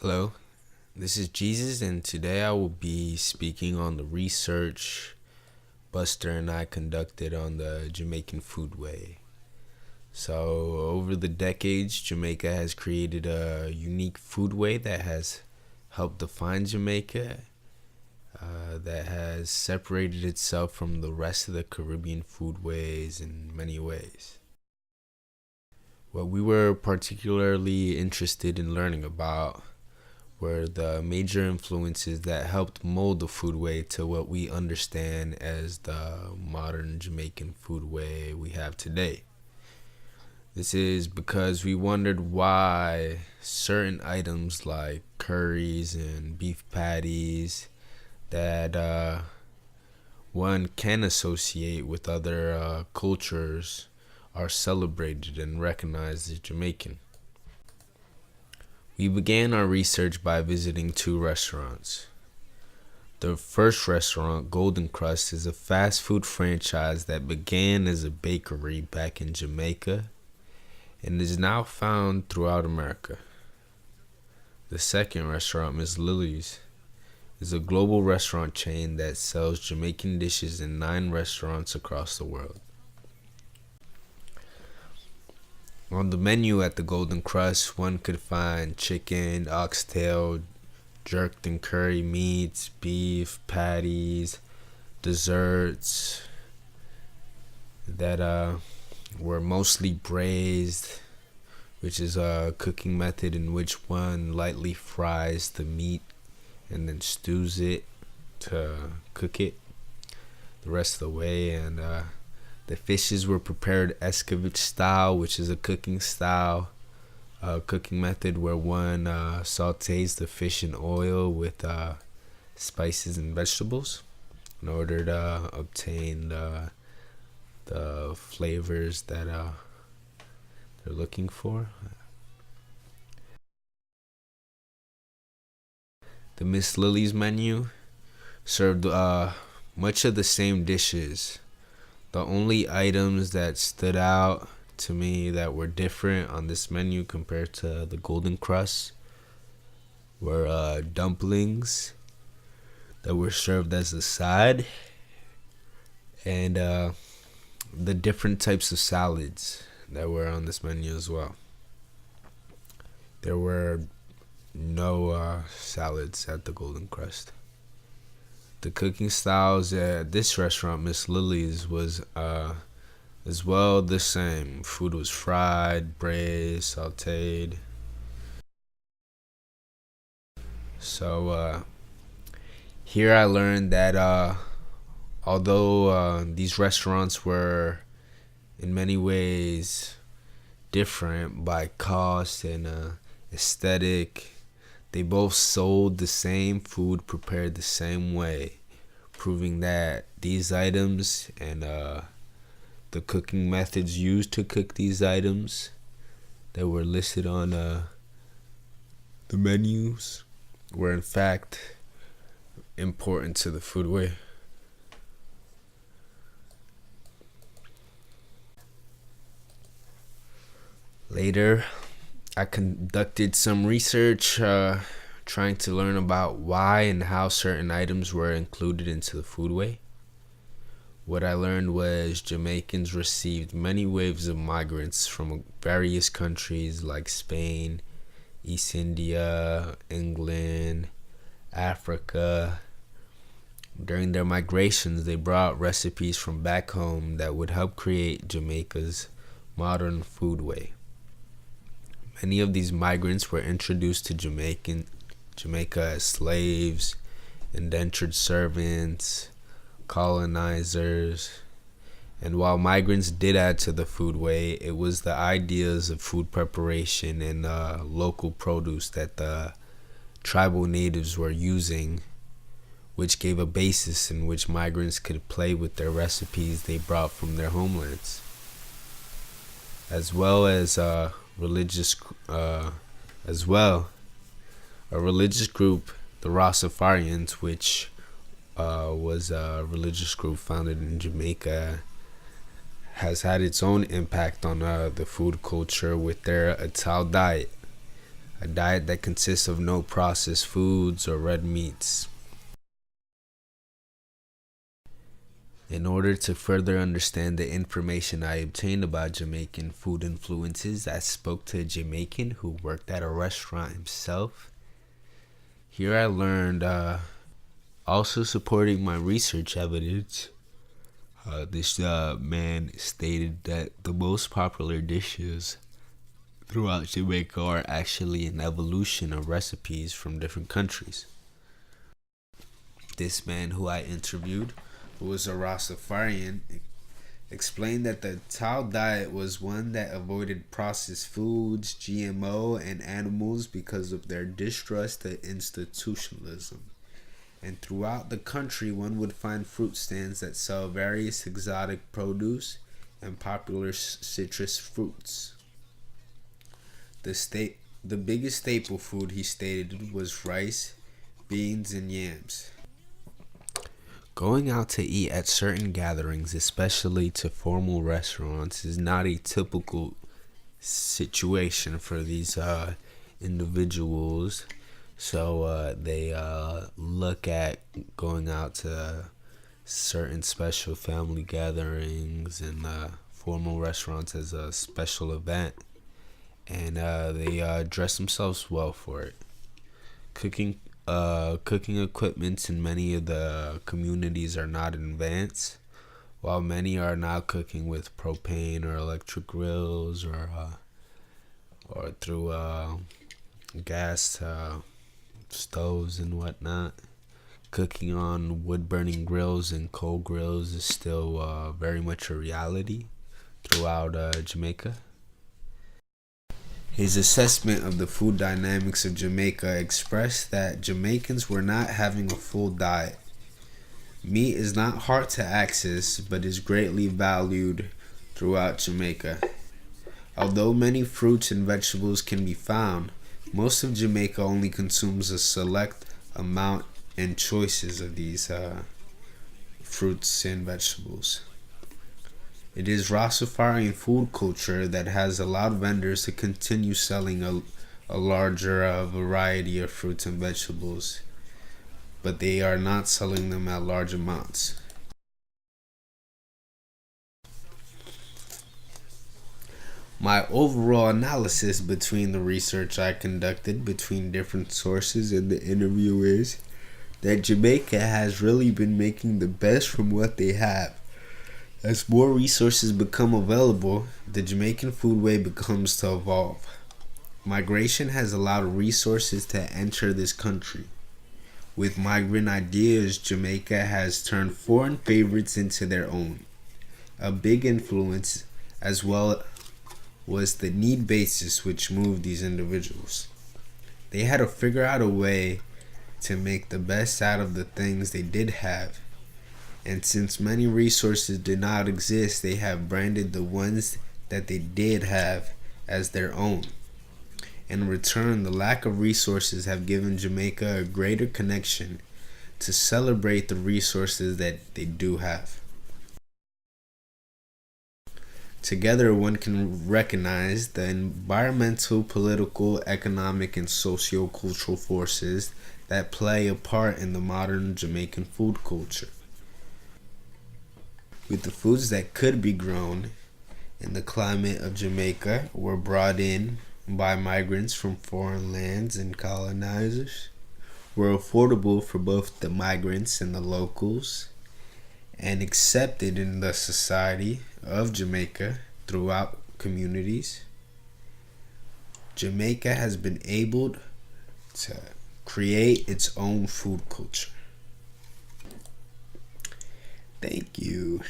Hello, this is Jesus, and today I will be speaking on the research Buster and I conducted on the Jamaican Foodway. So, over the decades, Jamaica has created a unique foodway that has helped define Jamaica, that has separated itself from the rest of the Caribbean foodways in many ways. What we were particularly interested in learning about were the major influences that helped mold the foodway to what we understand as the modern Jamaican foodway we have today. This is because we wondered why certain items like curries and beef patties that one can associate with other cultures are celebrated and recognized as Jamaican. We began our research by visiting two restaurants. The first restaurant, Golden Crust, is a fast food franchise that began as a bakery back in Jamaica and is now found throughout America. The second restaurant, Miss Lily's, is a global restaurant chain that sells Jamaican dishes in 9 restaurants across the world. On the menu at the Golden Crust, one could find chicken, oxtail, jerked and curry meats, beef, patties, desserts that were mostly braised, which is a cooking method in which one lightly fries the meat and then stews it to cook it the rest of the way. And the fishes were prepared escovitch style, which is a cooking method where one sautés the fish in oil with spices and vegetables in order to obtain the flavors that they're looking for. The Miss Lily's menu served much of the same dishes. The only items that stood out to me that were different on this menu compared to the Golden Crust were dumplings that were served as a side and the different types of salads that were on this menu as well. There were no salads at the Golden Crust. The cooking styles at this restaurant, Miss Lily's, was as well the same. Food was fried, braised, sauteed. So here I learned that although these restaurants were in many ways different by cost and aesthetic, they both sold the same food prepared the same way, proving that these items and the cooking methods used to cook these items that were listed on the menus were in fact important to the foodway. Later, I conducted some research trying to learn about why and how certain items were included into the foodway. What I learned was Jamaicans received many waves of migrants from various countries like Spain, East India, England, Africa. During their migrations, they brought recipes from back home that would help create Jamaica's modern foodway. Many of these migrants were introduced to Jamaica as slaves, indentured servants, colonizers, and while migrants did add to the foodway, it was the ideas of food preparation and local produce that the tribal natives were using, which gave a basis in which migrants could play with their recipes they brought from their homelands, as well as a religious group, the Rastafarians, which was a religious group founded in Jamaica, has had its own impact on the food culture with their Atal diet. a diet that consists of no processed foods or red meats. In order to further understand the information I obtained about Jamaican food influences, I spoke to a Jamaican who worked at a restaurant himself. Here I learned, also supporting my research evidence, this man stated that the most popular dishes throughout Jamaica are actually an evolution of recipes from different countries. This man who I interviewed, who was a Rastafarian, explained that the Tao diet was one that avoided processed foods, GMO, and animals because of their distrust of institutionalism. And throughout the country, one would find fruit stands that sell various exotic produce and popular citrus fruits. The biggest staple food, he stated, was rice, beans, and yams. Going out to eat at certain gatherings, especially to formal restaurants, is not a typical situation for these individuals. So they look at going out to certain special family gatherings and formal restaurants as a special event. And they dress themselves well for it. Cooking equipments in many of the communities are not advanced, while many are now cooking with propane or electric grills or through gas stoves and whatnot. Cooking on wood-burning grills and coal grills is still very much a reality throughout Jamaica. His assessment of the food dynamics of Jamaica expressed that Jamaicans were not having a full diet. Meat is not hard to access, but is greatly valued throughout Jamaica. Although many fruits and vegetables can be found, most of Jamaica only consumes a select amount and choices of these fruits and vegetables. It is Rastafarian food culture that has allowed vendors to continue selling a larger variety of fruits and vegetables, but they are not selling them at large amounts. My overall analysis between the research I conducted between different sources and the interview is that Jamaica has really been making the best from what they have. As more resources become available, the Jamaican Foodway becomes to evolve. Migration has allowed resources to enter this country. With migrant ideas, Jamaica has turned foreign favorites into their own. A big influence, as well, was the need basis which moved these individuals. They had to figure out a way to make the best out of the things they did have. And since many resources did not exist, they have branded the ones that they did have as their own. In return, the lack of resources have given Jamaica a greater connection to celebrate the resources that they do have. Together, one can recognize the environmental, political, economic, and socio-cultural forces that play a part in the modern Jamaican food culture. With the foods that could be grown in the climate of Jamaica were brought in by migrants from foreign lands and colonizers, were affordable for both the migrants and the locals, and accepted in the society of Jamaica throughout communities. Jamaica has been able to create its own food culture. Thank you.